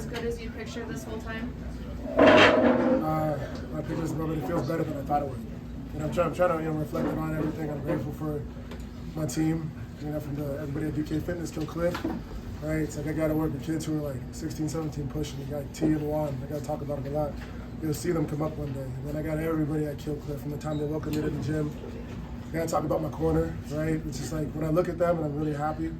as good as you pictured this whole time? My picture is it feels better than I thought it would. And I'm trying to reflect on everything. I'm grateful for my team, from everybody at DK Fitness, Kill Cliff. Right, it's like I got to work with kids who are like 16, 17 pushing. You got T and Juan. I got to talk about them a lot. You'll see them come up one day. And then I got everybody at Kill Cliff from the time they welcome me to the gym. I got to talk about my corner, right? It's just like when I look at them and I'm really happy.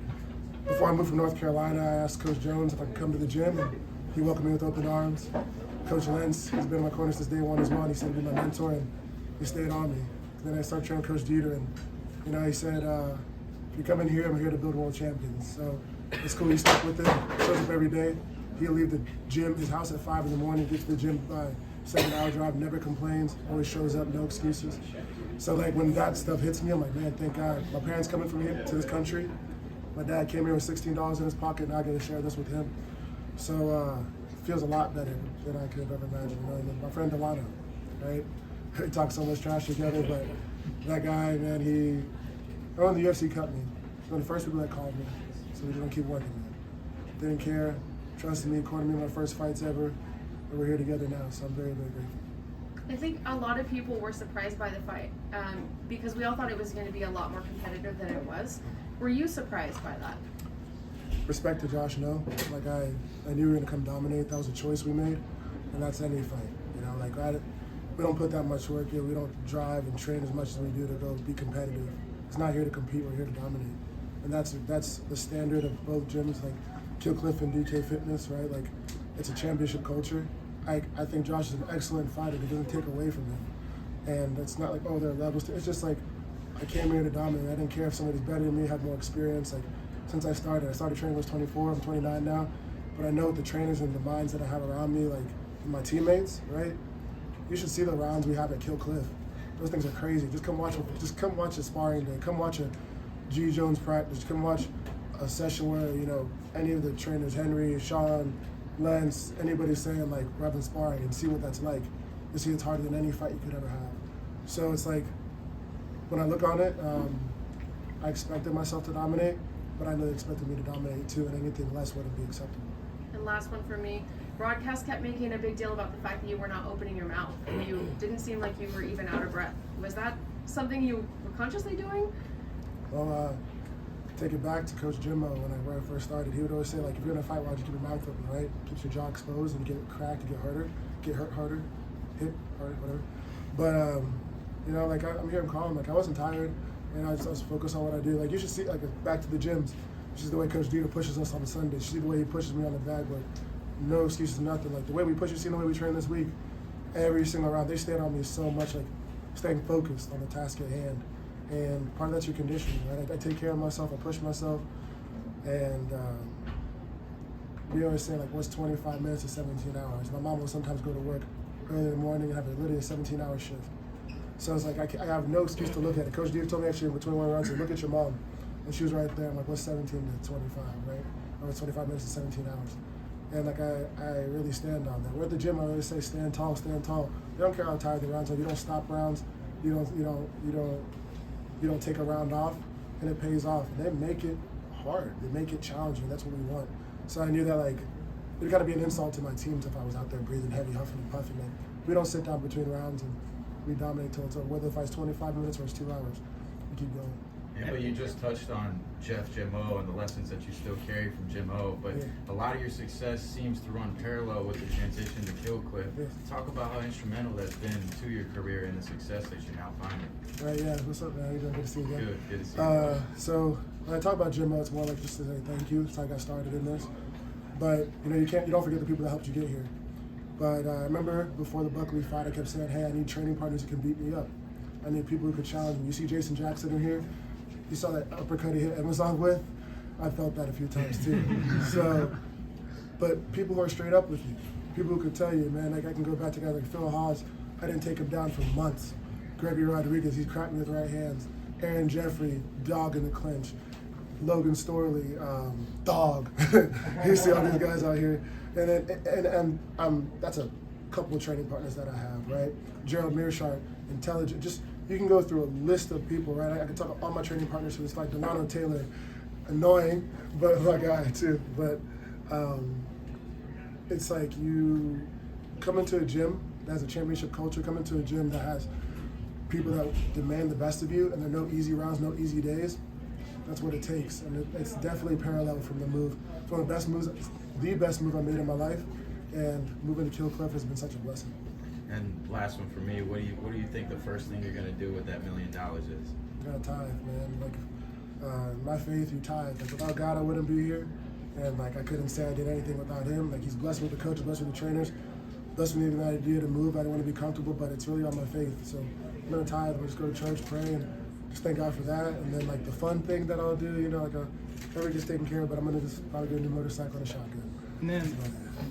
Before I moved from North Carolina, I asked Coach Jones if I could come to the gym, and he welcomed me with open arms. Coach Lentz, he's been in my corner since day one as well, and he said he'd be my mentor, and he stayed on me. Then I started training Coach Dieter, and he said, if you come in here, I'm here to build world champions. So it's cool, he stuck with it, shows up every day. He'll leave the gym, his house at 5 in the morning, gets to the gym by 7-hour drive, never complains, always shows up, no excuses. So like when that stuff hits me, I'm like, man, thank God. My parents coming from here to this country. My dad came here with $16 in his pocket, and I get to share this with him. So it feels a lot better than I could have ever imagined. And my friend Delano, right? We talk so much trash together, but that guy, man, he on the UFC cut me. One of the first people that called me. So we're gonna keep working, man. Didn't care, trusted me, cornered me in my first fights ever. And we're here together now, so I'm very, very grateful. I think a lot of people were surprised by the fight because we all thought it was going to be a lot more competitive than it was. Were you surprised by that? Respect to Josh, no. Like I knew we were gonna come dominate. That was a choice we made, and that's any fight. We don't put that much work here. We don't drive and train as much as we do to go be competitive. It's not here to compete. We're here to dominate, and that's the standard of both gyms, like Kill Cliff and DK Fitness, right? Like it's a championship culture. I think Josh is an excellent fighter. It doesn't take away from him, and it's not like there are levels. It's just like I came here to dominate. I didn't care if somebody's better than me, had more experience. Like since I started training when I was 24. I'm 29 now, but I know the trainers and the minds that I have around me, like my teammates, right? You should see the rounds we have at Kill Cliff. Those things are crazy. Just come watch a sparring day. Come watch a G Jones practice. Come watch a session where any of the trainers, Henry, Sean, Lance, anybody saying like we're having sparring, and see what that's like. You see, it's harder than any fight you could ever have. So it's like when I look on it, I expected myself to dominate, but I know they expected me to dominate too, and anything less wouldn't be acceptable. And last one for me. Broadcast kept making a big deal about the fact that you were not opening your mouth and you didn't seem like you were even out of breath. Was that something you were consciously doing? Well, take it back to Coach Jimmo when I first started. He would always say, like, if you're in a fight, why'd you keep your mouth open, right? Keeps your jaw exposed and you get cracked, you get hurt harder, hit harder, whatever. But, I'm here, I'm calm. Like, I wasn't tired, and I was focused on what I do. Like, you should see, like, back to the gyms. This is the way Coach Dieter pushes us on a Sunday. You see the way he pushes me on the bag, but no excuses, nothing. Like, the way we push, you see the way we train this week. Every single round, they stayed on me so much, like, staying focused on the task at hand. And part of that's your conditioning, right? I take care of myself, I push myself, and we always say, like, what's 25 minutes to 17 hours? My mom will sometimes go to work early in the morning and have literally a 17-hour shift. So it's like I have no excuse to look at it. Coach Dieter told me actually between one round, look at your mom. And she was right there. I'm like, what's 17 to 25, right? Or it's 25 minutes to 17 hours. And like I really stand on that. We're at the gym, I always say stand tall, stand tall. You don't care how tired the rounds are. You don't stop rounds. You don't take a round off, and it pays off. And they make it hard. They make it challenging. That's what we want. So I knew that like it'd gotta be an insult to my teams if I was out there breathing heavy, huffing and puffing. Like, we don't sit down between rounds and we dominate till it's over. Whether the fight's 25 minutes or it's 2 hours, we keep going. Yeah, but you just touched on Jim O and the lessons that you still carry from Jim O, but a lot of your success seems to run parallel with the transition to Kill Cliff. Yeah. Talk about how instrumental that's been to your career and the success that you're now finding. Right, yeah. What's up, man? How you doing? Good to see you again. Good to see you. So when I talk about Jim O, it's more like just to say thank you. It's how I got started in this. But you don't forget the people that helped you get here. But I remember before the Buckley fight, I kept saying, hey, I need training partners who can beat me up. I need people who could challenge me. You see Jason Jackson in here? You saw that uppercut he hit Amazon with? I felt that a few times too. So, but people who are straight up with you, people who could tell you, man, like I can go back together. Like Phil Haas, I didn't take him down for months. Gregory Rodriguez, he cracked me with right hands. Aaron Jeffrey, dog in the clinch. Logan Storley, dog. You see all these guys out here. And that's a couple of training partners that I have, right? Gerald Mearshart, intelligent, just, you can go through a list of people, right? I can talk about all my training partners who it's like Donano Taylor, annoying, but my guy too. But it's like you come into a gym that has a championship culture, come into a gym that has people that demand the best of you, and there are no easy rounds, no easy days. That's what it takes, and it's definitely parallel from the move. It's one of the best moves I made in my life, and moving to Kill Cliff has been such a blessing. And last one for me, what do you think the first thing you're gonna do with that $1 million is? I gotta tithe, man. Like, my faith, you tithe. Like, without God, I wouldn't be here, and like, I couldn't say I did anything without Him. Like, He's blessed me with the coaches, blessed me with the trainers, blessed me with the idea to move. I don't want to be comfortable, but it's really on my faith. So I'm gonna tithe. We'll just go to church, pray, and just thank God for that. And then like the fun thing that I'll do, like everything gets taken care of. But I'm gonna just probably get a new motorcycle and a shotgun. And then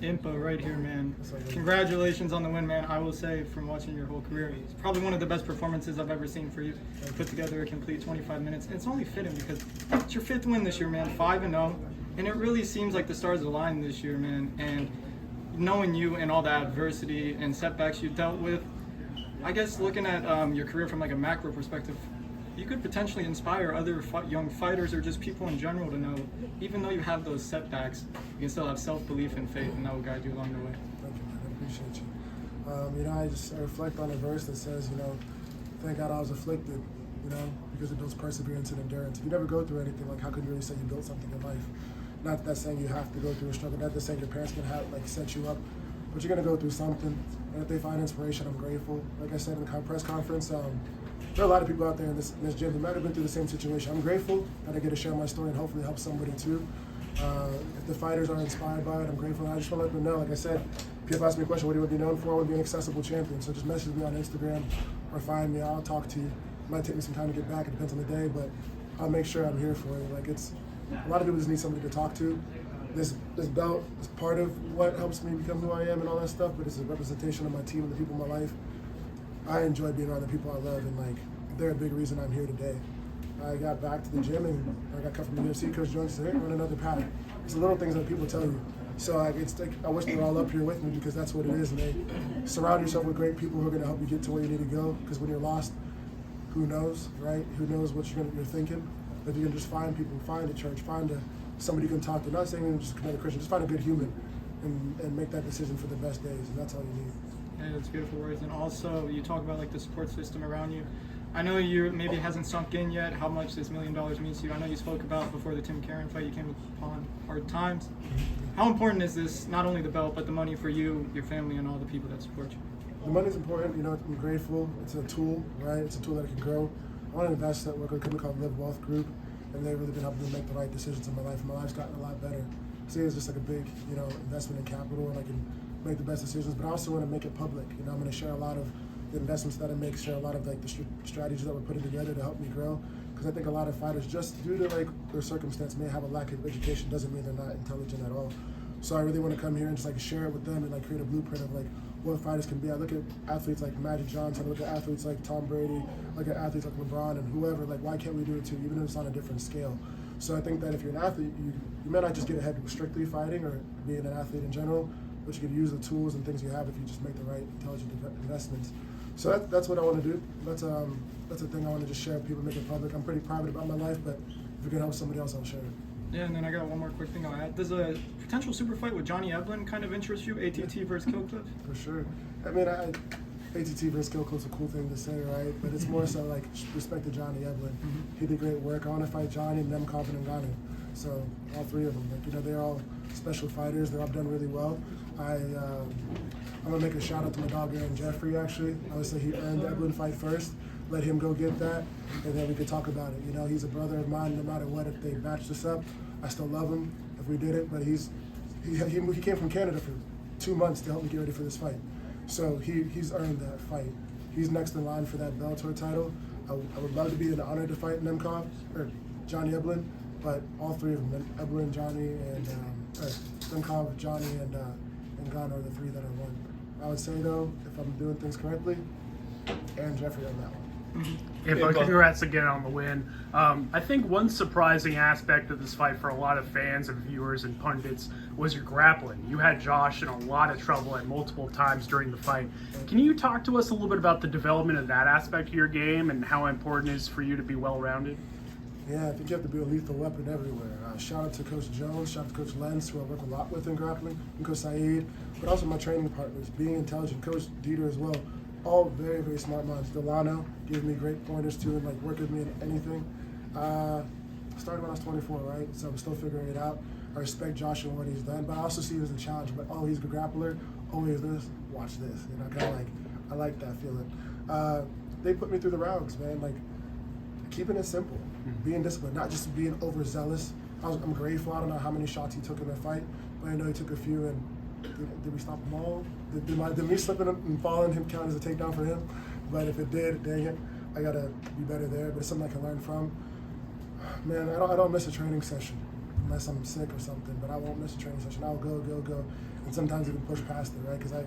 Impa right here, man. Congratulations on the win, man. I will say from watching your whole career, it's probably one of the best performances I've ever seen for you. Put together a complete 25 minutes. And it's only fitting because it's your 5th win this year, man. 5-0. And it really seems like the stars aligned this year, man. And knowing you and all the adversity and setbacks you dealt with, I guess looking at your career from like a macro perspective, you could potentially inspire other young fighters or just people in general to know, even though you have those setbacks, you can still have self-belief and faith, and that will guide you along the way. Thank you, man. I appreciate you. I reflect on a verse that says, thank God I was afflicted, because it builds perseverance and endurance. If you never go through anything, like how can you really say you built something in life? Not that saying you have to go through a struggle, not that saying your parents can set you up, but you're gonna go through something. And if they find inspiration, I'm grateful. Like I said in the press conference, there are a lot of people out there in this gym that might have been through the same situation. I'm grateful that I get to share my story and hopefully help somebody too. If the fighters are inspired by it, I'm grateful. And I just want to let them know, like I said, people ask me a question, what do you want to be known for? I want to be an accessible champion. So just message me on Instagram or find me. I'll talk to you. It might take me some time to get back. It depends on the day, but I'll make sure I'm here for you. Like a lot of people just need somebody to talk to. This belt is part of what helps me become who I am and all that stuff, but it's a representation of my team and the people in my life. I enjoy being around the people I love, and they're a big reason I'm here today. I got back to the gym and I got cut from the UFC. Coach Jones said, "Hey, run another path." It's the little things that people tell you. So I wish they were all up here with me because that's what it is. And they surround yourself with great people who are going to help you get to where you need to go. Because when you're lost, who knows, right? Who knows what you're thinking? But if you can just find people, find a church, find somebody you can talk to. Not saying even just another Christian, just find a good human and make that decision for the best days. And that's all you need. Yeah, that's beautiful words. And also, you talk about the support system around you. I know you maybe hasn't sunk in yet how much this $1 million means to you. I know you spoke about before the Tim Karen fight, you came upon hard times. How important is this, not only the belt, but the money for you, your family, and all the people that support you? The money's important. I'm grateful. It's a tool, right? It's a tool that I can grow. I want to invest at a company called Live Wealth Group, and they've really been helping me make the right decisions in my life. My life's gotten a lot better. See, it's just a big, investment in capital, and I can make the best decisions, but I also want to make it public. I'm going to share a lot of the investments that I make, share a lot of the strategies that we're putting together to help me grow. Because I think a lot of fighters, just due to their circumstance, may have a lack of education. Doesn't mean they're not intelligent at all. So I really want to come here and just share it with them and create a blueprint of what fighters can be. I look at athletes like Magic Johnson, I look at athletes like Tom Brady, I look at athletes like LeBron and whoever. Why can't we do it too, even if it's on a different scale? So I think that if you're an athlete, you may not just get ahead with strictly fighting or being an athlete in general, but you can use the tools and things you have if you just make the right intelligent investments. So that's what I want to do. That's a thing I want to just share with people, make it public. I'm pretty private about my life, but if it can help somebody else, I'll share it. Yeah, and then I got one more quick thing I'll add. Does a potential super fight with Johnny Evelyn kind of interest you, ATT versus Kill Cliff? For sure. ATT versus Kill Cliff's a cool thing to say, right? But it's more so respect to Johnny Evelyn. Mm-hmm. He did great work. I want to fight Johnny, Nemkov, and Ngannou. So all three of them, they're all special fighters. They're all done really well. I'm gonna make a shout out to my dog Aaron Jeffrey. Actually, I would say he earned the Evelyn fight first. Let him go get that, and then we could talk about it. He's a brother of mine. No matter what, if they matched us up, I still love him if we did it. But he came from Canada for 2 months to help me get ready for this fight. So he's earned that fight. He's next in line for that Bellator title. I would love to be in the honor to fight Nemkov or Johnny Evelyn, but all three of them, Evelyn, Johnny, and Nemkov, Johnny, and Ngannou are the three that I won. I would say though, if I'm doing things correctly, Aaron Jeffrey on that one. Impa, congrats again on the win. I think one surprising aspect of this fight for a lot of fans and viewers and pundits was your grappling. You had Josh in a lot of trouble at multiple times during the fight. Can you talk to us a little bit about the development of that aspect of your game and how important it is for you to be well-rounded? Yeah, I think you have to be a lethal weapon everywhere. Shout out to Coach Jones, shout out to Coach Lenz, who I work a lot with in grappling, and Coach Saeed, but also my training partners, being intelligent, Coach Dieter as well. All very, very smart minds. Delano gave me great pointers too, and like work with me in anything. Started when I was 24, right? So I'm still figuring it out. I respect Josh and what he's done, but I also see it as a challenge. But oh, he's a good grappler. Oh, he's this. Watch this. You know, kind of like I like that feeling. They put me through the rounds, man. Like keeping it simple, being disciplined, not just being overzealous. I'm grateful. I don't know how many shots he took in the fight, but I know he took a few. And did we stop them all? Did me slipping and falling him count as a takedown for him? But if it did, dang it, I gotta be better there. But it's something I can learn from. Man, I don't miss a training session unless I'm sick or something. But I won't miss a training session. I'll go, and sometimes even push past it, right? Because I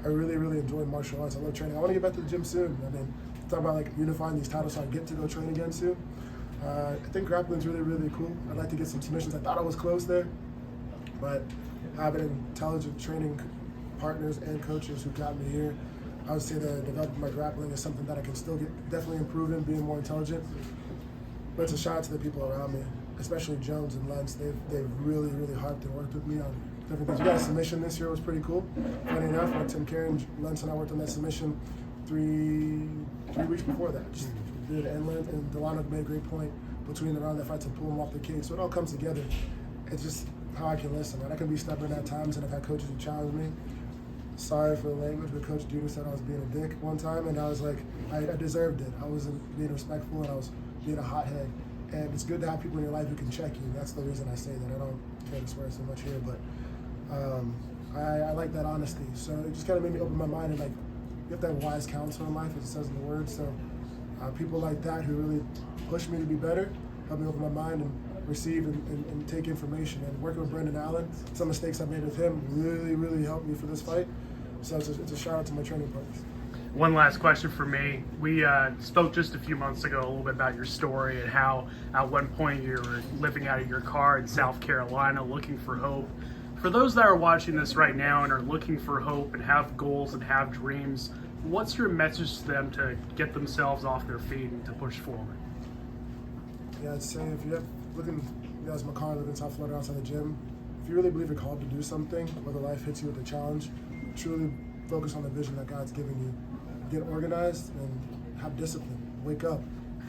really, really enjoy martial arts. I love training. I want to get back to the gym soon. I mean, talk about like unifying these titles so I get to go train again soon. I think grappling's really, really cool. I'd like to get some submissions. I thought I was close there, but having intelligent training partners and coaches who got me here, I would say that developing my grappling is something that I can still definitely improve in, being more intelligent. But it's a shout out to the people around me, especially Jones and Lentz. They've really, really harped and worked with me on different things. We got a submission this year, it was pretty cool. Funny enough, when Tim Carey, Lentz and I worked on that submission three weeks before that. Just did it, and Delano made a great point between the round that fight to pull him off the cage. So it all comes together. It's just how I can listen. Right? I can be stubborn at times, and I've had coaches who challenge me. Sorry for the language, but Coach Dieter said I was being a dick one time, and I was like, I deserved it. I wasn't being respectful, and I was being a hothead. And it's good to have people in your life who can check you. That's the reason I say that. I don't care to swear so much here, but I like that honesty. So it just kind of made me open my mind, and like, you have to have wise counsel in life, as it says in the Word. So people like that who really push me to be better, help me open my mind and receive and take information. And working with Brendan Allen, some mistakes I made with him really, really helped me for this fight. So it's a shout out to my training partners. One last question for me. We spoke just a few months ago a little bit about your story and how at one point you were living out of your car in South Carolina looking for hope. For those that are watching this right now and are looking for hope and have goals and have dreams, what's your message to them to get themselves off their feet and to push forward? Yeah, I'd say if you're looking, as McCarr living in South Florida outside the gym, if you really believe you're called to do something, whether life hits you with a challenge, truly focus on the vision that God's given you. Get organized and have discipline. Wake up,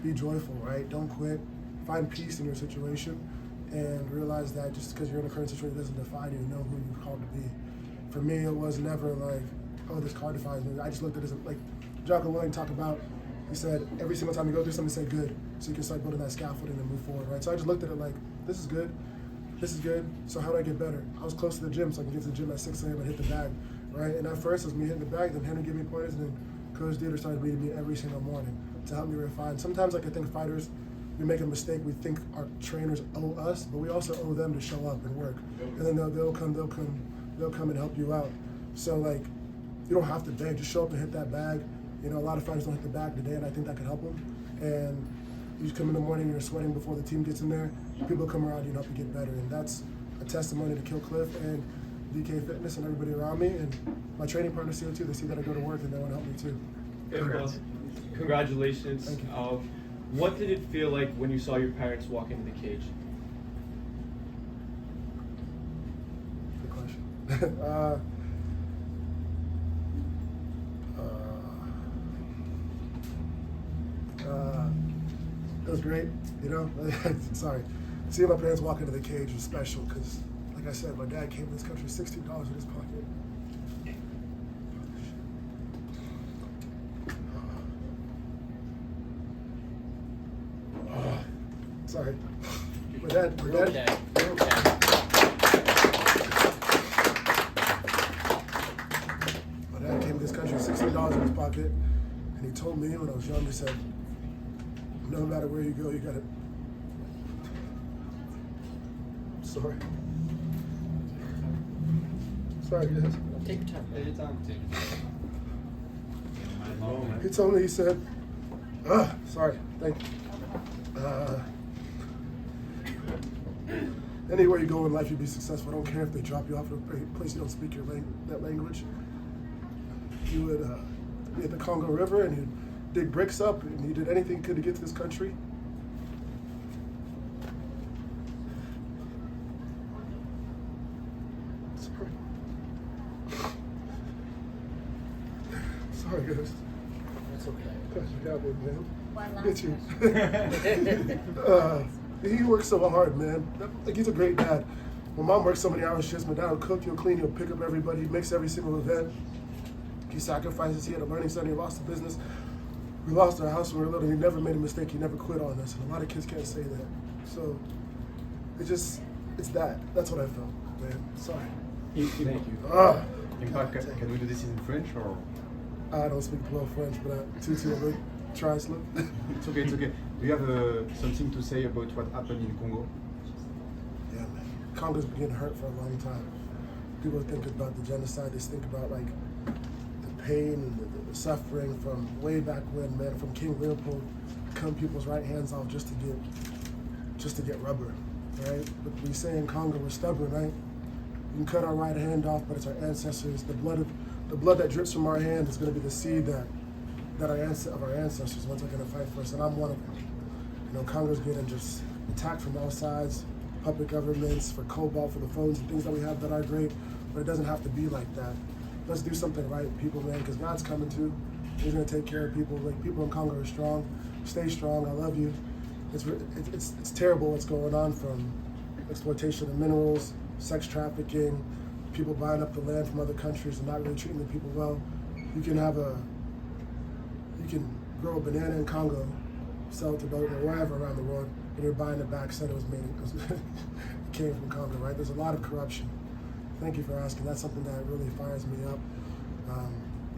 be joyful, right? Don't quit. Find peace in your situation and realize that just because you're in a current situation doesn't define you. Know who you're called to be. For me, it was never like, oh, this car defines me. I just looked at it as like Jocko Willing talked about. He said every single time you go through something, say good, so you can start building that scaffolding and move forward, right? So I just looked at it like, this is good, so how do I get better? I was close to the gym, so I can get to the gym at 6 a.m. and hit the bag, right? And at first, it was me hitting the bag, then Henry gave me pointers, and then Coach Dieter started meeting me every single morning to help me refine. Sometimes, like I think fighters, we make a mistake, we think our trainers owe us, but we also owe them to show up and work. And then they'll come and help you out. So like, you don't have to beg, just show up and hit that bag. You know, a lot of fighters don't hit the bag today, and I think that could help them. And you just come in the morning and you're sweating before the team gets in there, people come around you and help you get better. And that's a testimony to Kill Cliff and DK Fitness and everybody around me. And my training partners see it too. They see that I go to work and they want to help me too. Congratulations. Thank you. What did it feel like when you saw your parents walk into the cage? Good question. It was great, you know. Sorry, seeing my parents walk into the cage was special because, like I said, my dad came to this country with $16 in his pocket. Sorry, my dad. My dad came to this country with $16 in his pocket, and he told me when I was young, he said, no matter where you go, you got it. Sorry, guys. Take your time. Take your time. He told me, he said, sorry, thank you. Anywhere you go in life, you'll be successful. I don't care if they drop you off at a place you don't speak that language. You would be at the Congo River and you'd dig bricks up and you did anything you could to get to this country. Sorry, guys. That's okay. Gosh, you got me, man. One Get last you. He works so hard, man. Like, he's a great dad. My mom works so many hours shifts. My dad will cook, he'll clean, he'll pick up everybody, he makes every single event. He sacrifices. He had a learning center, he lost the business. We lost our house when we were little. He never made a mistake, he never quit on us. And a lot of kids can't say that. So, it's that. That's what I felt, man. Sorry. Thank you. Ah. Impa, can we do this in French or? I don't speak well French, but I will try slow. It's okay, it's okay. Do you have something to say about what happened in Congo? Yeah, man. Congo's been getting hurt for a long time. People think about the genocide, they think about like the pain and the suffering from way back when, man, from King Leopold, cut people's right hands off just to get rubber, right? But we say in Congo we're stubborn, right? We can cut our right hand off, but it's our ancestors. The blood that drips from our hand is going to be the seed that our ancestors once are going to fight for us, and I'm one of them. You know, Congo's getting just attacked from all sides, puppet governments, for cobalt, for the phones and things that we have that are great, but it doesn't have to be like that. Let's do something right, people, man, because God's coming too. He's going to take care of people. Like, people in Congo are strong. Stay strong. I love you. It's terrible what's going on, from exploitation of minerals, sex trafficking, people buying up the land from other countries and not really treating the people well. You can grow a banana in Congo, sell it to wherever around the world, and you're buying it back, said it came from Congo, right? There's a lot of corruption. Thank you for asking. That's something that really fires me up.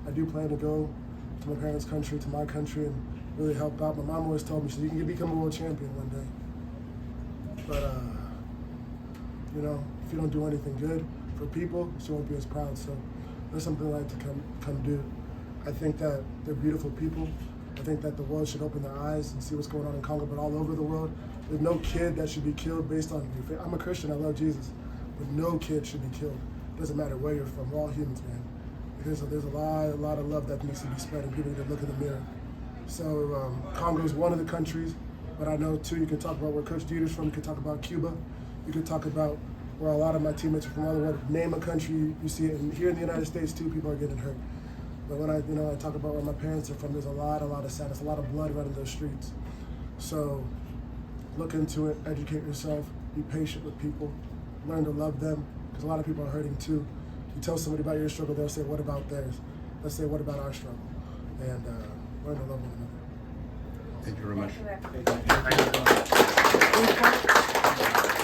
I do plan to go to my parents' country, to my country, and really help out. My mom always told me, she said, you can become a world champion one day. But, you know, if you don't do anything good for people, she won't be as proud. So there's something I'd like to come do. I think that they're beautiful people. I think that the world should open their eyes and see what's going on in Congo, but all over the world. There's no kid that should be killed based on your faith. I'm a Christian, I love Jesus, but no kid should be killed. It doesn't matter where you're from, we're all humans, man. There's a lot of love that needs to be spread, and people need to look in the mirror. So Congo is one of the countries, but I know too, you can talk about where Coach Dieter's from, you can talk about Cuba, you can talk about where a lot of my teammates are from all the world. Name a country, you see it, and here in the United States too, people are getting hurt. But when I talk about where my parents are from, there's a lot of sadness, a lot of blood running those streets. So look into it, educate yourself, be patient with people, learn to love them, because a lot of people are hurting too. You tell somebody about your struggle, they'll say, what about theirs? Let's say, what about our struggle? And learn to love one another. Thank you very much. Thank you. Thank you.